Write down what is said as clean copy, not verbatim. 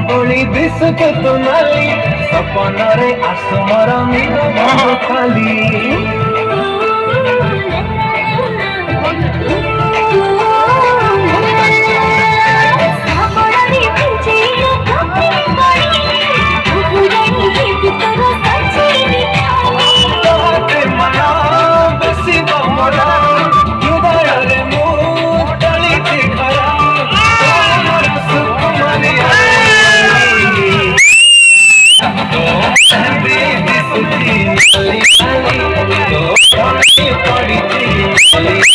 बोली बिस्कुट नाली सपन रे आसमर खाली Ali, Ali, Ali, Ali, Ali, Ali, Ali, Ali,